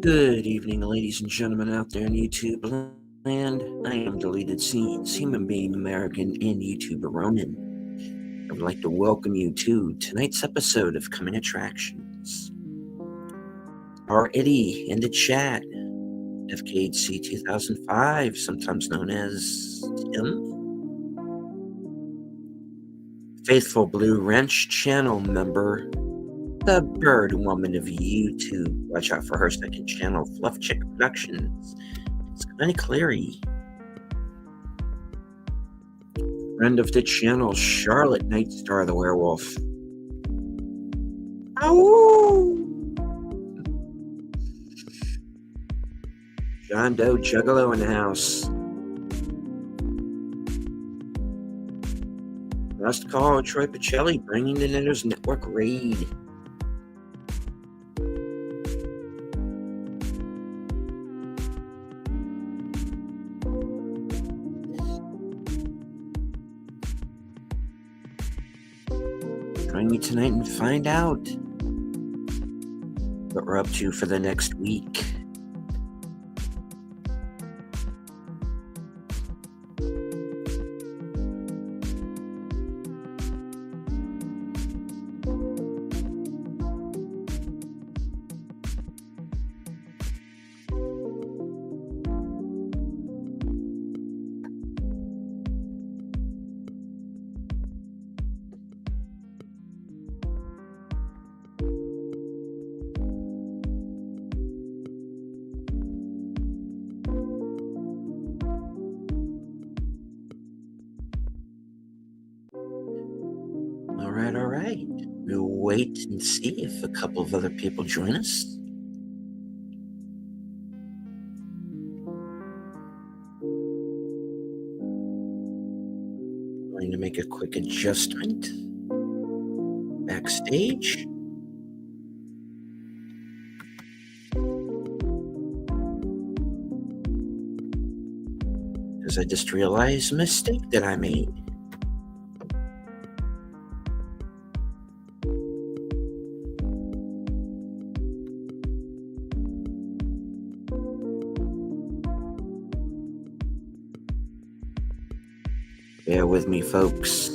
Good evening, ladies and gentlemen out there in YouTube land. I am Deleted Scenes, human being American, and YouTuber Ronan. I would like to welcome you to tonight's episode of Coming Attractions. Our Eddie in the chat, FKHC 2005, sometimes known as Tim. Faithful Blue Wrench channel member, the Bird Woman of YouTube. Watch out for her second channel, Fluff Chick Productions. It's Connie Cleary. Friend of the channel, Charlotte Nightstar the Werewolf. Ow! John Doe Juggalo in the house. Last call, Troy Pacelli bringing the Knitters Network raid. Join me tonight and find out what we're up to for the next week. All right. We'll wait and see if a couple of other people join us. I'm going to make a quick adjustment. Backstage. Because I just realized a mistake that I made. Bear with me, folks.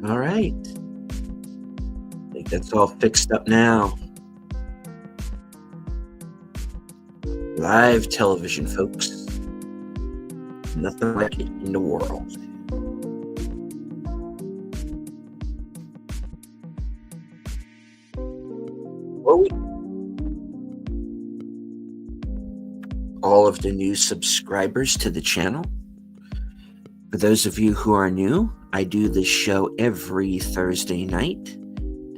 All right. I think that's all fixed up now. Live television, folks. Nothing like it in the world. All of the new subscribers to the channel. For those of you who are new, I do this show every Thursday night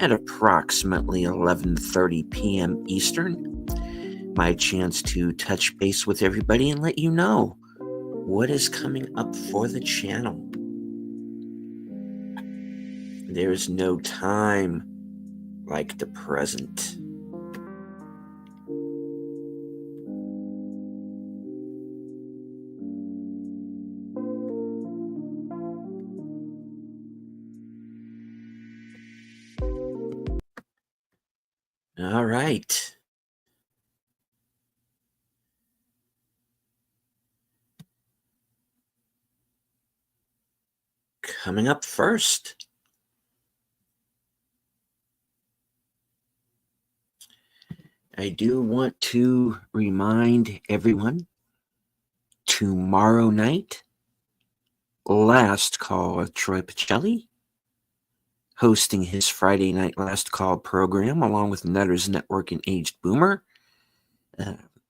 at approximately 11:30 p.m. Eastern. My chance to touch base with everybody and let you know what is coming up for the channel. There is no time like the present. All right. Coming up first, I do want to remind everyone, tomorrow night, Last Call with Troy Pacelli, hosting his Friday night Last Call program along with Nutters Network and Aged Boomer,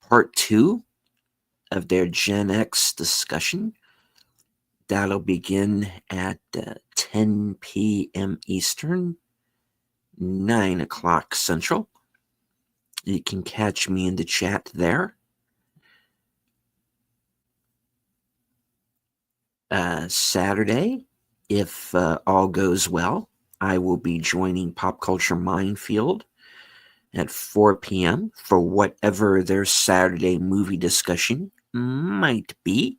part 2 of their Gen X discussion. That'll begin at 10 p.m. Eastern, 9 o'clock Central. You can catch me in the chat there. Saturday, if all goes well, I will be joining Pop Culture Minefield at 4 p.m. for whatever their Saturday movie discussion might be.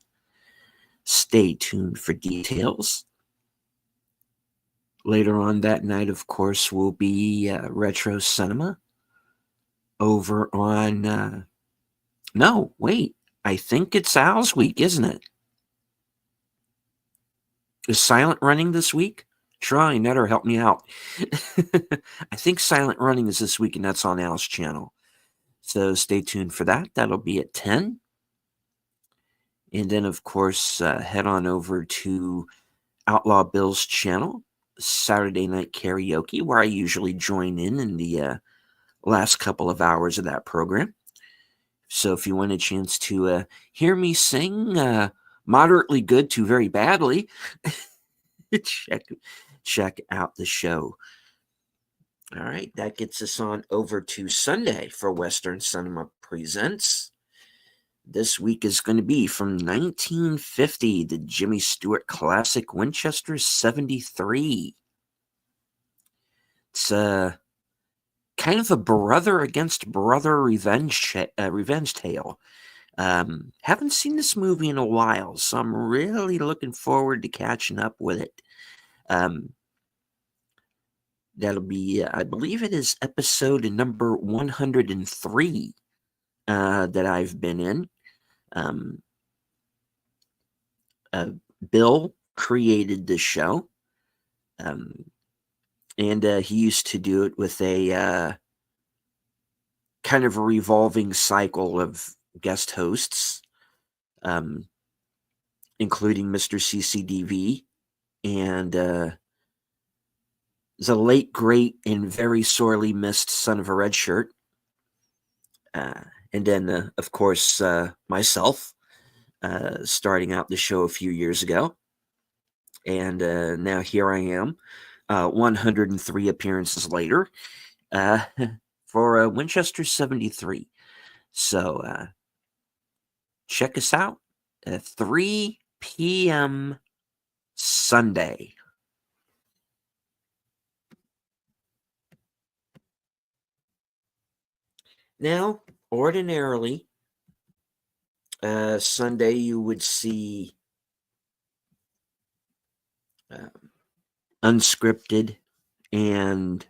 Stay tuned for details. Later on that night, of course, will be Retro Cinema over on. No, wait. I think it's Al's week, isn't it? Is Silent running this week? Try, Netter, help me out. I think Silent Running is this week, and that's on Al's channel. So stay tuned for that. That'll be at 10. And then, of course, head on over to Outlaw Bill's channel, Saturday Night Karaoke, where I usually join in the last couple of hours of that program. So if you want a chance to hear me sing moderately good to very badly, check out the show. All right, that gets us on over to Sunday for Western Cinema Presents. This week is going to be from 1950, the Jimmy Stewart classic Winchester 73. It's kind of a brother against brother revenge tale. Haven't seen this movie in a while, so I'm really looking forward to catching up with it. That'll be, I believe it is episode number 103 that I've been in. Bill created this show, and he used to do it with a kind of a revolving cycle of guest hosts, including Mr. CCDV and the late, great, and very sorely missed son of a red shirt. And then, of course, myself, starting out the show a few years ago. And now here I am, 103 appearances later, for Winchester 73. So check us out at 3 p.m. Sunday. Now, ordinarily, Sunday you would see unscripted and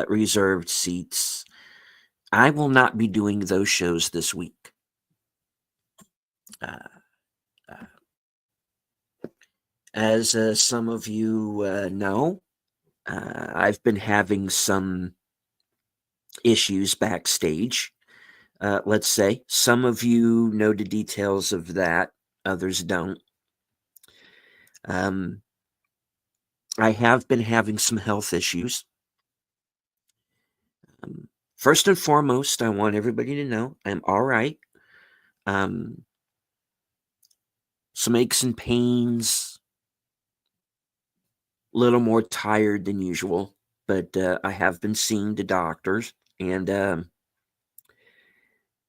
reserved seats. I will not be doing those shows this week. As some of you know, I've been having some issues backstage. Let's say some of you know the details of that, others don't. I have been having some health issues. First and foremost, I want everybody to know I'm all right. Some aches and pains, a little more tired than usual, but I have been seeing the doctors, and I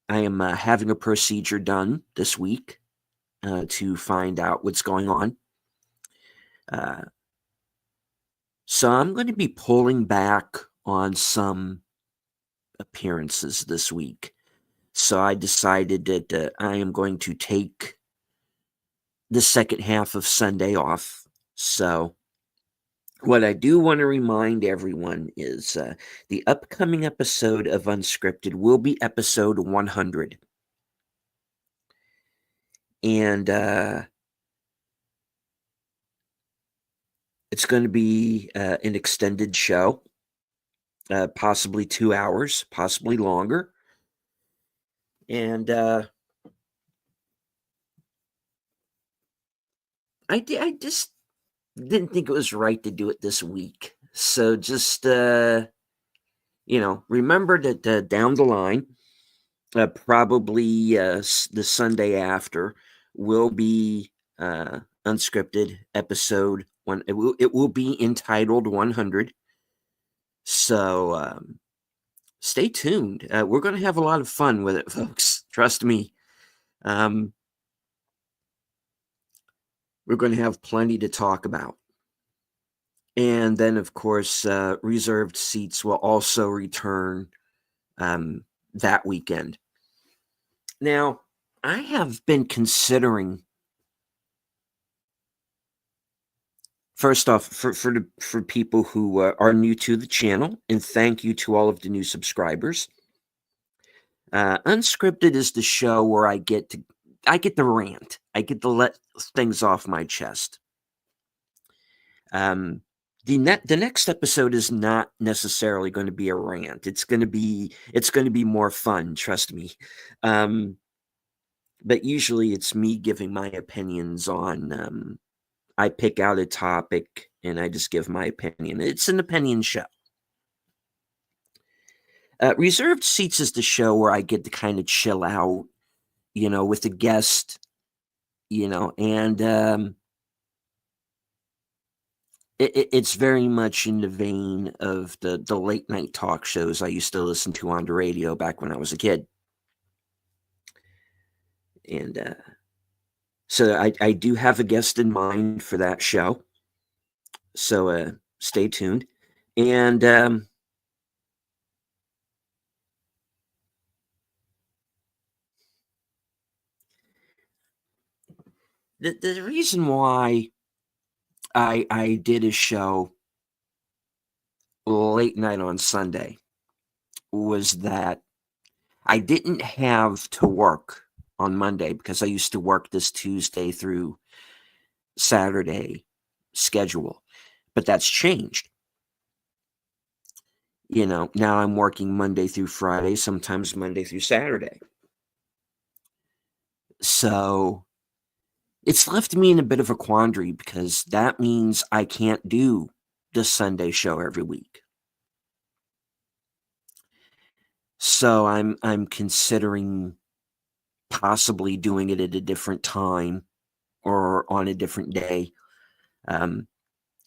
am having a procedure done this week to find out what's going on. So I'm going to be pulling back on some appearances this week. So I decided that I am going to take the second half of Sunday off. So what I do want to remind everyone is the upcoming episode of Unscripted will be episode 100. And it's going to be an extended show, possibly 2 hours, possibly longer. And I just didn't think it was right to do it this week. So just, remember that down the line, probably the Sunday after, will be unscripted episode 1. It will be entitled 100. So stay tuned. We're going to have a lot of fun with it, folks. Trust me. we're going to have plenty to talk about. And then, of course, reserved seats will also return that weekend. Now, I have been considering, first off, for people who are new to the channel, and thank you to all of the new subscribers. Unscripted is the show where I get to rant. I get to let things off my chest. The next episode is not necessarily going to be a rant. It's going to be more fun, trust me. But usually it's me giving my opinions on I pick out a topic and I just give my opinion. It's an opinion show. Reserved Seats is the show where I get to kind of chill out, with a guest, and it's very much in the vein of the late night talk shows I used to listen to on the radio back when I was a kid. And so I do have a guest in mind for that show. So stay tuned. And the reason why I did a show late night on Sunday was that I didn't have to work on Monday because I used to work this Tuesday through Saturday schedule, but that's changed. Now I'm working Monday through Friday, sometimes Monday through Saturday. So it's left me in a bit of a quandary because that means I can't do the Sunday show every week. So I'm considering possibly doing it at a different time or on a different day.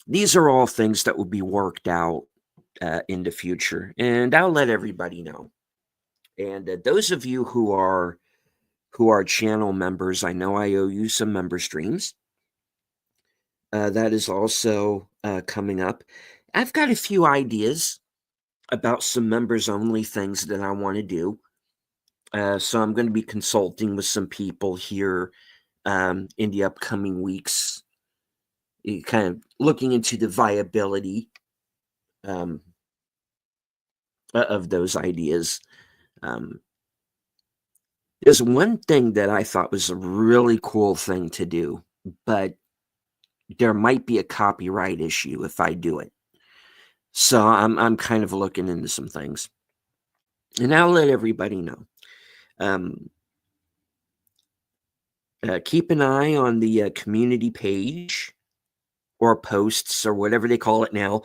These are all things that will be worked out in the future, and I'll let everybody know. And those of you who are channel members, I know I owe you some member streams. That is also coming up. I've got a few ideas about some members only things that I want to do. So I'm going to be consulting with some people here in the upcoming weeks, kind of looking into the viability of those ideas. There's one thing that I thought was a really cool thing to do, but there might be a copyright issue if I do it. So I'm kind of looking into some things, and I'll let everybody know. Keep an eye on the community page or posts or whatever they call it now,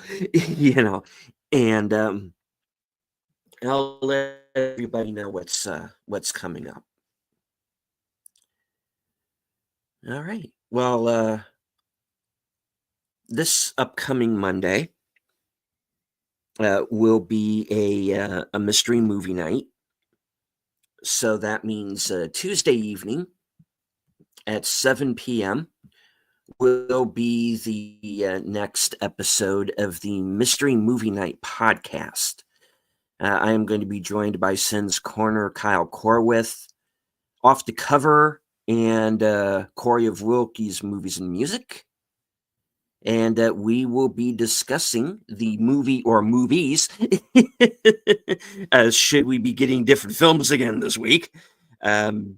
and I'll let everybody know what's coming up. All right. Well, this upcoming Monday will be a mystery movie night. So that means Tuesday evening at 7 p.m. will be the next episode of the Mystery Movie Night podcast. I am going to be joined by Sin's Corner, Kyle Corwith, Off the Cover, and Corey of Wilkie's Movies and Music. And we will be discussing the movie or movies. Should we be getting different films again this week? We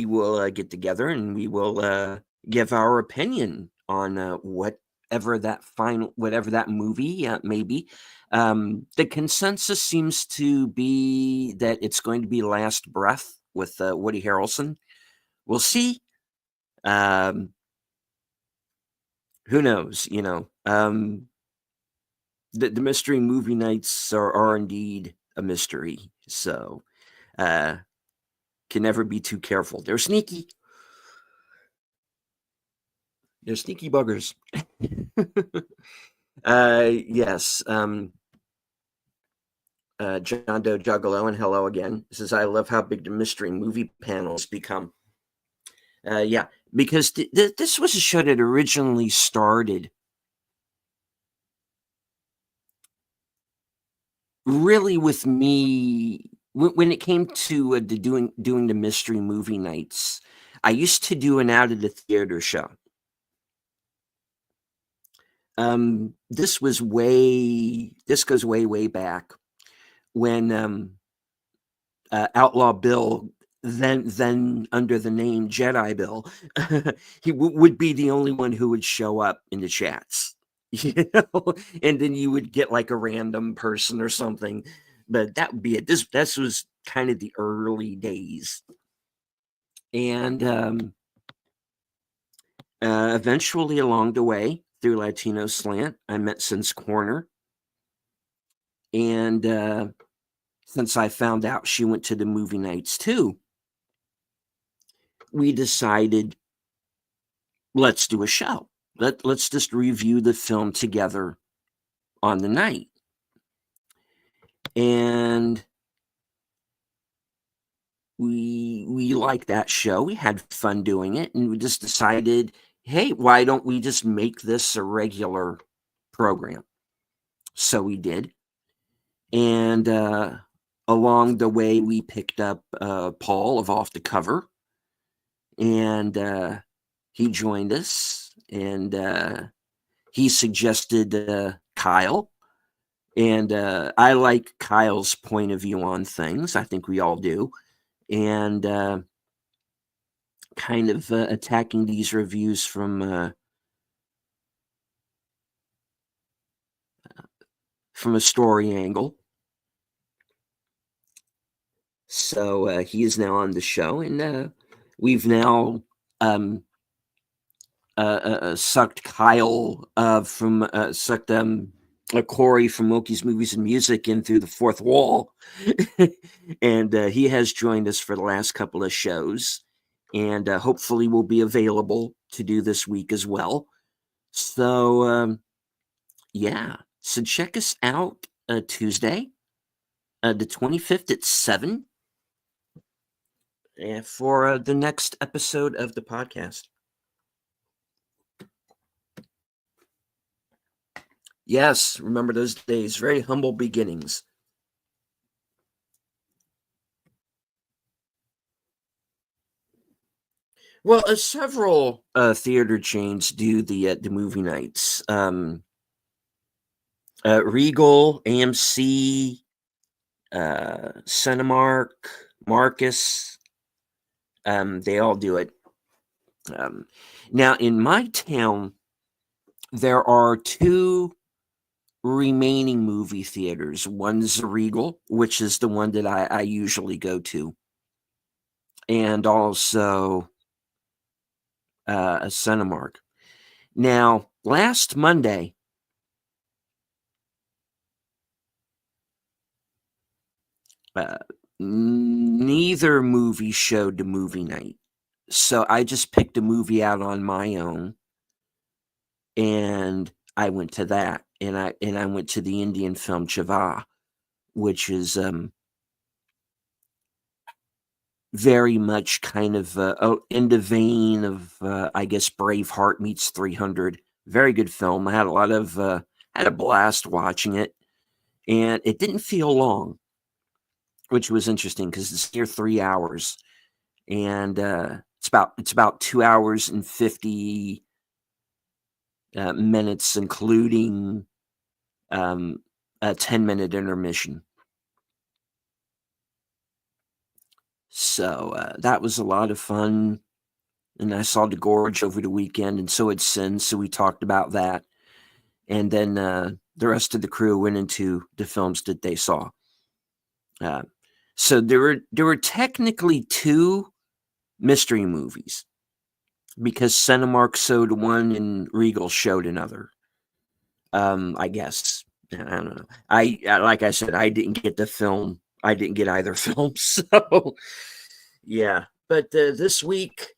will get together and we will give our opinion on whatever that movie may be. The consensus seems to be that it's going to be Last Breath with Woody Harrelson. We'll see. Who knows? The mystery movie nights are indeed a mystery. So, can never be too careful. They're sneaky. They're sneaky buggers. Yes. John Doe Juggalo, and hello again. Says, I love how big the mystery movie panels become. Yeah, because this was a show that originally started really with me when it came to doing the mystery movie nights. I used to do an out of the theater show. This goes way back when Outlaw Bill, then under the name Jedi Bill, he would be the only one who would show up in the chats, you know, and then you would get like a random person or something, but that would be it. This was kind of the early days, and eventually along the way through Latino Slant, I met Since Corner, and since I found out she went to the movie nights too, we decided let's do a show. Let's just review the film together on the night. And we liked that show. We had fun doing it, and we just decided, hey, why don't we just make this a regular program? So we did. And along the way, we picked up Paul of Off the Cover, and he joined us, and he suggested Kyle. And I like Kyle's point of view on things. I think we all do. And kind of attacking these reviews from a story angle. So he is now on the show, and we've now sucked Kyle sucked Corey from Moki's Movies and Music in through the fourth wall, and he has joined us for the last couple of shows, and hopefully will be available to do this week as well. So yeah, so check us out Tuesday, the 25th at 7 for the next episode of the podcast. Yes, remember those days. Very humble beginnings. Well, several theater chains do the movie nights. Regal, AMC, Cinemark, Marcus. They all do it. Now, in my town, there are two remaining movie theaters. One's a Regal, which is the one that I usually go to, and also a Cinemark. Now, last Monday, neither movie showed the movie night. So I just picked a movie out on my own, and I went to that, and I went to the Indian film Chava, which is very much kind of in the vein of I guess Braveheart meets 300. Very good film. I had had a blast watching it, and it didn't feel long, which was interesting because it's near 3 hours, and it's about 2 hours and 50 minutes, including a 10-minute intermission. So that was a lot of fun. And I saw The Gorge over the weekend, and so had Sin. So we talked about that. And then the rest of the crew went into the films that they saw. So there were technically two mystery movies because Cinemark showed one and Regal showed another. I guess. I don't know. Like I said, I didn't get the film. I didn't get either film. So yeah. But this week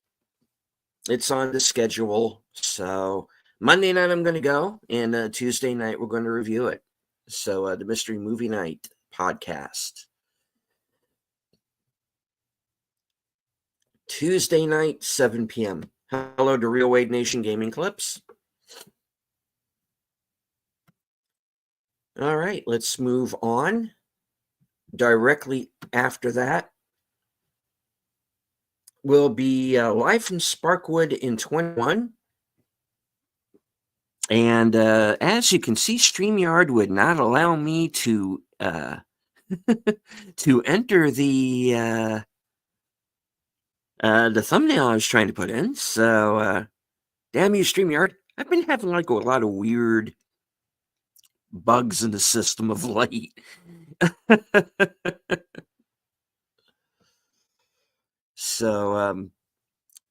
it's on the schedule. So Monday night I'm going to go, and Tuesday night we're going to review it. So the Mystery Movie Night podcast. Tuesday night, 7 p.m. Hello to Real Wade Nation Gaming Clips. All right, let's move on. Directly after that will be live from Sparkwood in 21. And as you can see, StreamYard would not allow me to to enter the thumbnail I was trying to put in. So, damn you, StreamYard. I've been having like a lot of weird bugs in the system of late. So,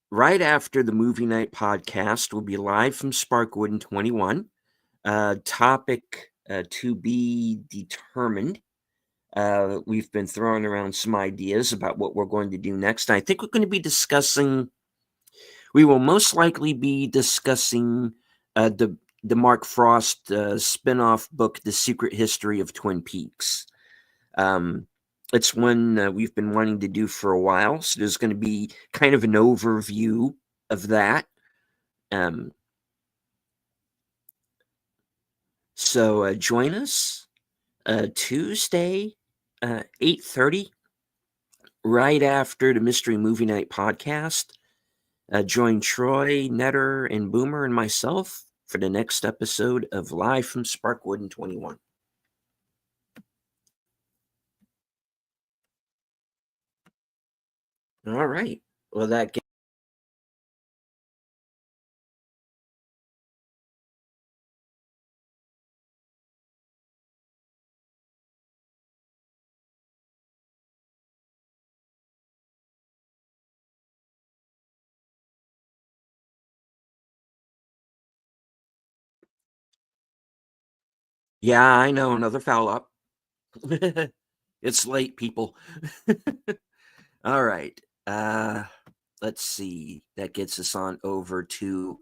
right after the movie night podcast will be live from Sparkwood in 21. Topic to be determined. We've been throwing around some ideas about what we're going to do next. I think we're going to be discussing. We will most likely be discussing the Mark Frost spin-off book, The Secret History of Twin Peaks. It's one we've been wanting to do for a while, so there's going to be kind of an overview of that. So join us Tuesday, 8:30, right after the Mystery Movie Night podcast. Join Troy, Netter, and Boomer and myself for the next episode of Live from Sparkwood in 21. All right. Well, that yeah, I know, another foul up. It's late, people. All right. Let's see. That gets us on over to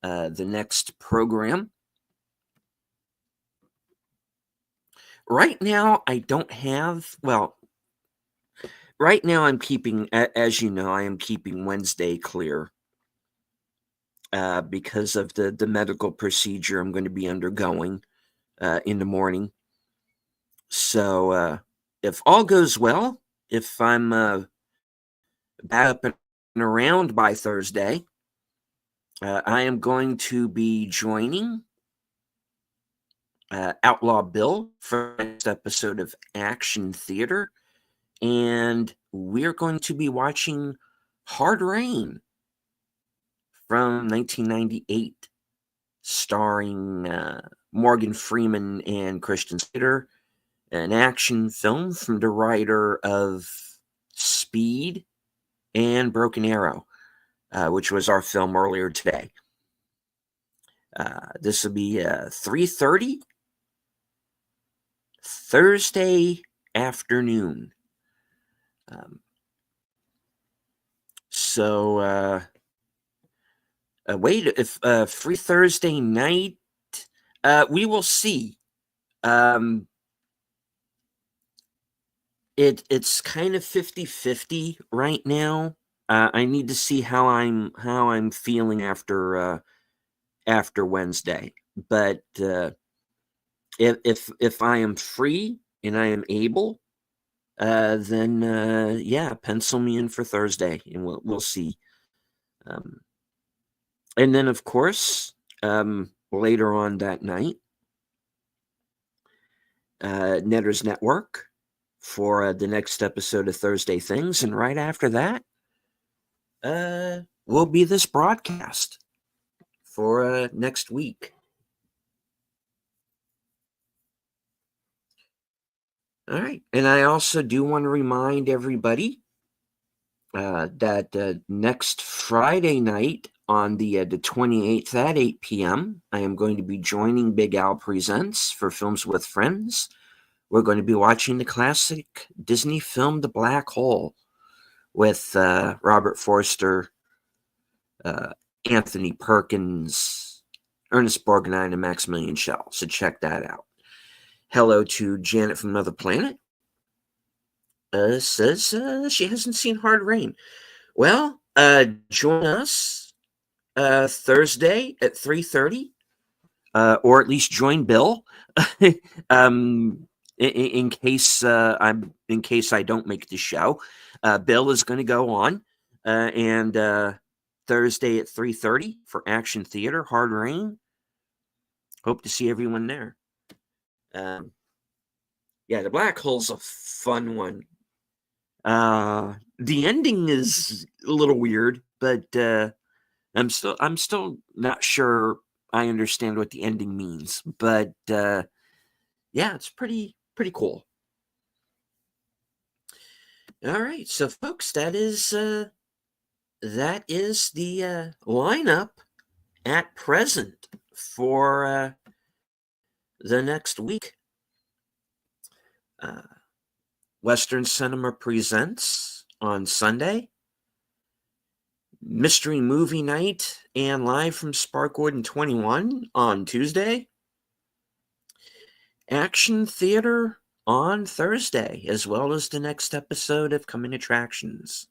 the next program. Right now, I don't have, well, right now I'm keeping, as you know, I am keeping Wednesday clear because of the medical procedure I'm going to be undergoing in the morning. So if all goes well, if I'm back up and around by Thursday, I am going to be joining Outlaw Bill for the next episode of Action Theater, and we're going to be watching Hard Rain from 1998, starring Morgan Freeman and Christian Slater, an action film from the writer of Speed and Broken Arrow, which was our film earlier today. This will be 3:30 Thursday afternoon. So wait, if free Thursday night, we will see. It's kind of 50-50 right now. I need to see how I'm feeling after Wednesday. But if I am free and I am able, then yeah, pencil me in for Thursday, and we'll see. And then, of course, later on that night, Netter's Network for the next episode of Thursday Things, and right after that, will be this broadcast for next week. All right, and I also do want to remind everybody that next Friday night on the 28th at 8 p.m., I am going to be joining Big Al Presents for Films with Friends. We're going to be watching the classic Disney film The Black Hole with Robert Forster, Anthony Perkins, Ernest Borgnine, and Maximilian Schell. So check that out. Hello to Janet from Another Planet. Says she hasn't seen Hard Rain. Well, join us Thursday at 3:30, or at least join Bill, in case I don't make the show. Bill is going to go on, and Thursday at 3:30 for Action Theater, Hard Rain. Hope to see everyone there. Yeah, the Black Hole's a fun one. The ending is a little weird, but I'm still not sure I understand what the ending means. But yeah, it's pretty cool. All right, so folks, that is the lineup at present for the next week. Western Cinema Presents on Sunday, Mystery Movie Night and Live from Sparkwood 21 on Tuesday, Action Theater on Thursday, as well as the next episode of Coming Attractions.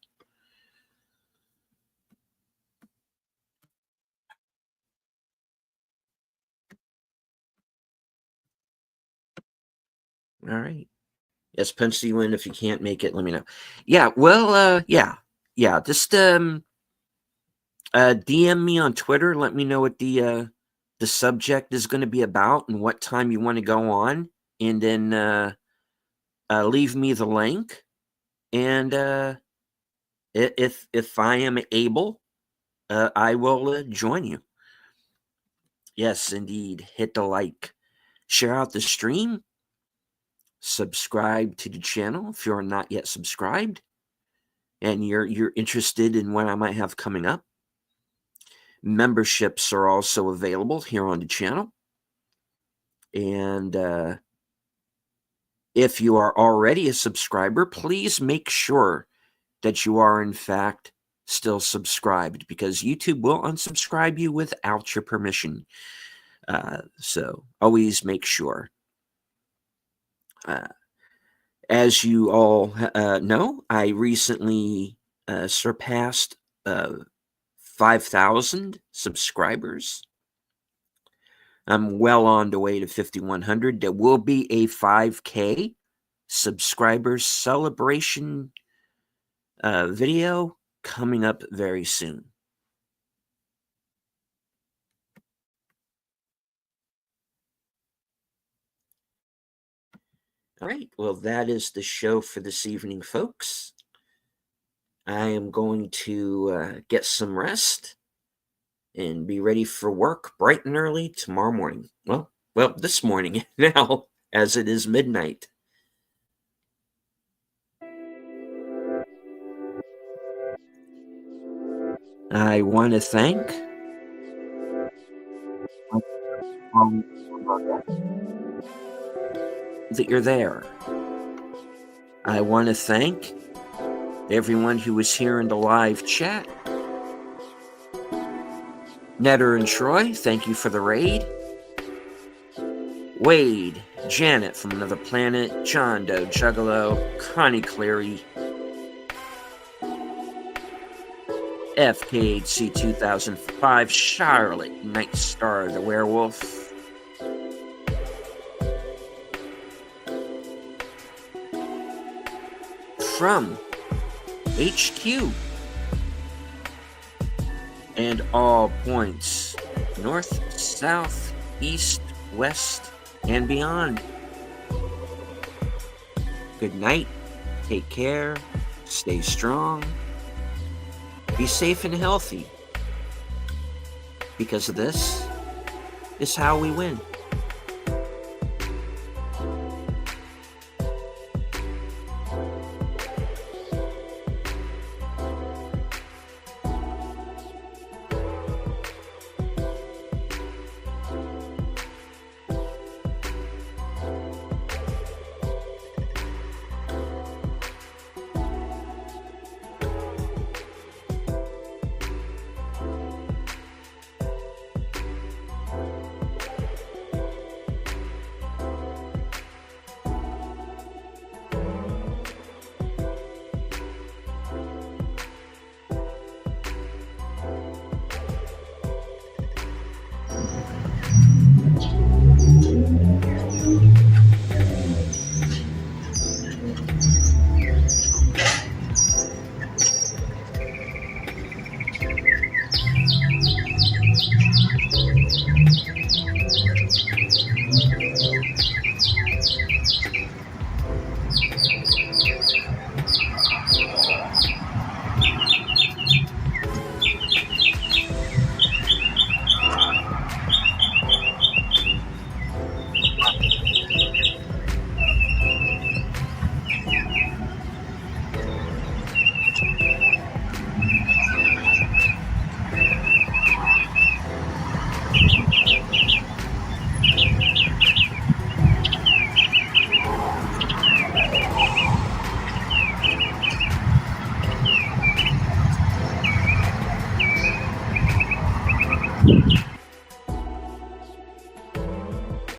All right. Yes, punch you in if you can't make it. Let me know. Yeah, well, yeah. Just DM me on Twitter. Let me know what the subject is going to be about and what time you want to go on, and then leave me the link. And if I am able, I will join you. Yes, indeed. Hit the like, share out the stream. Subscribe to the channel if you're not yet subscribed and you're interested in what I might have coming up. Memberships are also available here on the channel. And if you are already a subscriber, please make sure that you are in fact still subscribed, because YouTube will unsubscribe you without your permission. So always make sure. As you all know, I recently surpassed 5,000 subscribers. I'm well on the way to 5,100. There will be a 5K subscribers celebration video coming up very soon. All right, well, that is the show for this evening, folks. I am going to get some rest and be ready for work bright and early tomorrow morning. Well, this morning now, as it is midnight. I want to thank that you're there. I want to thank everyone who was here in the live chat. Netter and Troy, thank you for the raid. Wade, Janet from Another Planet, John Doe Juggalo, Connie Cleary, FKHC 2005, Charlotte, Night Star the Werewolf, from HQ and all points north, south, east, west, and beyond. Good night, take care, stay strong, be safe and healthy, because this is how we win.